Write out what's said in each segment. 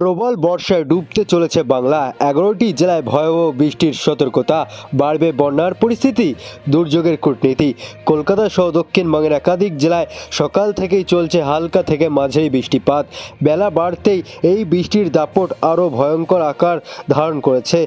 প্রবল বর্ষায় ডুবতে চলেছে বাংলা। 11টি জেলায় ভয়াবহ বৃষ্টির সতর্কতা, বাড়বে বন্যার পরিস্থিতি, দুর্যোগের কূটনীতি। কলকাতা সহ দক্ষিণবঙ্গের একাধিক জেলায় সকাল থেকেই চলছে হালকা থেকে মাঝারি বৃষ্টিপাত। বেলা বাড়তেই এই বৃষ্টির দাপট আরও ভয়ঙ্কর আকার ধারণ করেছে।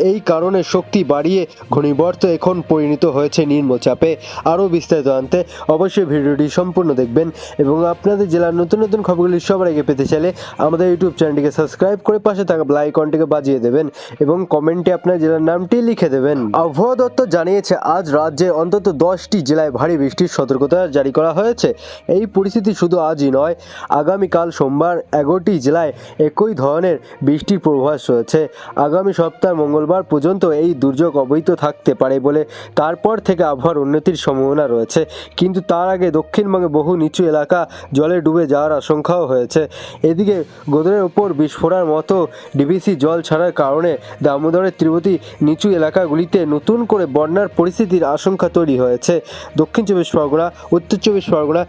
এই কারণে শক্তি বাড়িয়ে ঘূর্ণিঝড় এখন পরিণত হয়েছে নিম্নচাপে। আরও বিস্তারিত জানতে অবশ্যই ভিডিওটি সম্পূর্ণ দেখবেন এবং আপনাদের জেলার নতুন নতুন খবরগুলি সবার আগে পেতে চাইলে আমাদের ইউটিউব চ্যানেলটিকে সাবস্ক্রাইব করে পাশে থাকা বেল আইকনটিকে বাজিয়ে দেবেন এবং কমেন্টে আপনার জেলার নামটি লিখে দেবেন। আবহাওয়া দপ্তর জানিয়েছে আজ রাজ্যে অন্তত 10টি জেলায় ভারী বৃষ্টির সতর্কতা জারি করা হয়েছে। এই পরিস্থিতি শুধু আজই নয়, আগামীকাল সোমবার 11টি জেলায় একই ধরনের বৃষ্টির পূর্বাভাস রয়েছে। আগামী সপ্তাহ মঙ্গলবার পর্যন্ত এই দুর্যোগ অব্যাহত থাকতে পারে বলে তারপর থেকে আবহাওয়ার উন্নতির সম্ভাবনা রয়েছে। কিন্তু তার আগে দক্ষিণবঙ্গে বহু নিচু এলাকা জলে ডুবে যাওয়ার আশঙ্কাও হয়েছে। এদিকে গোদরের ওপর বিস্ফোরণের মতো ডিভিসি জল ছাড়ার কারণে দামোদরের তীরবর্তী নিচু এলাকাগুলিতে নতুন করে বন্যার পরিস্থিতির আশঙ্কা তৈরি হয়েছে। দক্ষিণ চব্বিশ পরগনা, উত্তর চব্বিশ পরগনা,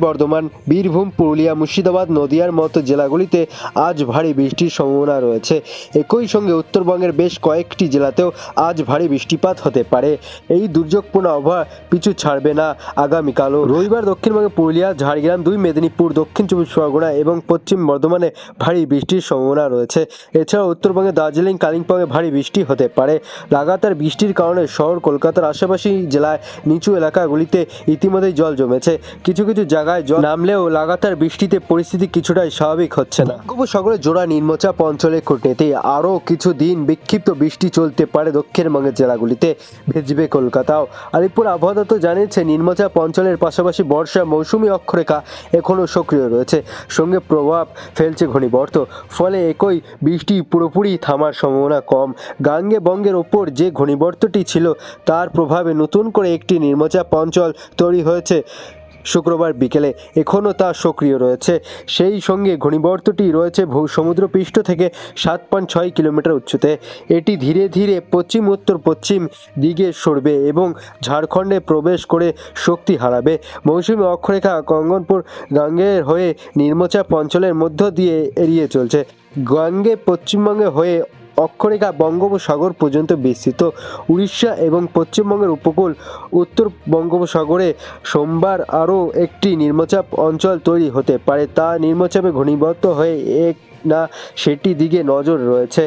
বর্ধমান, বীরভূম, পুরুলিয়া, মুর্শিদাবাদ, নদিয়ার মতো জেলাগুলিতে আজ ভারী বৃষ্টির সম্ভাবনা রয়েছে। একই সঙ্গে উত্তরবঙ্গের বেশ কয়েকটি জেলাতেও আজ ভারী বৃষ্টিপাত হতে পারে। এই দুর্যোগপূর্ণ আবহাওয়া পিছু ছাড়বে না আগামীকালও। রবিবার দক্ষিণবঙ্গে পুরুলিয়া, ঝাড়গ্রাম, মেদিনীপুর, দক্ষিণ চব্বিশ পরগনা এবং পশ্চিম বর্ধমানে ভারী বৃষ্টির সম্ভাবনা রয়েছে। এছাড়াও উত্তরবঙ্গে দার্জিলিং, কালিম্পংয়ে ভারী বৃষ্টি হতে পারে। লাগাতার বৃষ্টির কারণে শহর কলকাতার আশেপাশি জেলায় নিচু এলাকাগুলিতে ইতিমধ্যেই জল জমেছে। কিছু কিছু জায়গায় জল নামলেও লাগাতার বৃষ্টিতে পরিস্থিতি কিছুটাই স্বাভাবিক হচ্ছে না। বঙ্গোপসাগরে জোড়া নিম্নচাপ অঞ্চলে কূটনীতি। আরও কিছুদিন বিক্ষিপ্ত বৃষ্টি চলতে পারে দক্ষিণবঙ্গের জেলাগুলিতে, ভিজবে কলকাতাও। আলিপুর আবহাওয়া দপ্তর জানিয়েছে নিম্নচাপ অঞ্চলের পাশাপাশি বর্ষা মৌসুমী অক্ষরেখা এখনও সক্রিয় রয়েছে, সঙ্গে প্রভাব ফেলছে ঘূর্ণিঝড়। ফলে একই বৃষ্টি পুরোপুরি থামার সম্ভাবনা কম। গাঙ্গে বঙ্গের ওপর যে ঘূর্ণিঝড়টি ছিল তার প্রভাবে নতুন করে একটি নিম্নচাপ অঞ্চল তৈরি হয়েছে শুক্রবার বিকেলে, এখনও তা সক্রিয় রয়েছে। সেই সঙ্গে ঘূর্ণিঝড়টি রয়েছে সমুদ্রপৃষ্ঠ থেকে 7.6 কিলোমিটার উচ্চতে। এটি ধীরে ধীরে পশ্চিম উত্তর পশ্চিম দিকে সরবে এবং ঝাড়খণ্ডে প্রবেশ করে শক্তি হারাবে। মৌসুমী অক্ষরেখা গঙ্গনপুর গাঙ্গের হয়ে নিম্নচাপ অঞ্চলের মধ্য দিয়ে এড়িয়ে চলছে। গাঙ্গে পশ্চিমবঙ্গে হয়ে অক্ষরেখা বঙ্গোপসাগর পর্যন্ত বিস্তৃত। উড়িষ্যা এবং পশ্চিমবঙ্গের উপকূল উত্তর বঙ্গোপসাগরে সোমবার আরও একটি নিম্নচাপ অঞ্চল তৈরি হতে পারে। তা নিম্নচাপে ঘনীভূত হয়ে এক না সেটি দিকে নজর রয়েছে।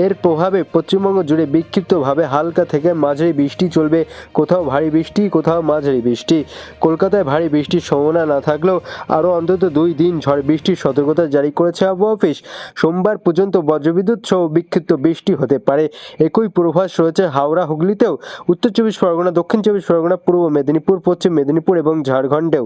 এর প্রভাবে পশ্চিমবঙ্গ জুড়ে বিক্ষিপ্তভাবে হালকা থেকে মাঝারি বৃষ্টি চলবে, কোথাও ভারী বৃষ্টি, কোথাও মাঝারি বৃষ্টি। কলকাতায় ভারী বৃষ্টির সম্ভাবনা না থাকলেও আরও অন্তত 2 দিন ঝড় বৃষ্টির সতর্কতা জারি করেছে আবহাওয়া অফিস। সোমবার পর্যন্ত বজ্রবিদ্যুৎ সহ বিক্ষিপ্ত বৃষ্টি হতে পারে। একই পূর্বাভাস রয়েছে হাওড়া, হুগলিতেও, উত্তর চব্বিশ পরগনা, দক্ষিণ চব্বিশ পরগনা, পূর্ব মেদিনীপুর, পশ্চিম মেদিনীপুর এবং ঝাড়খণ্ডেও।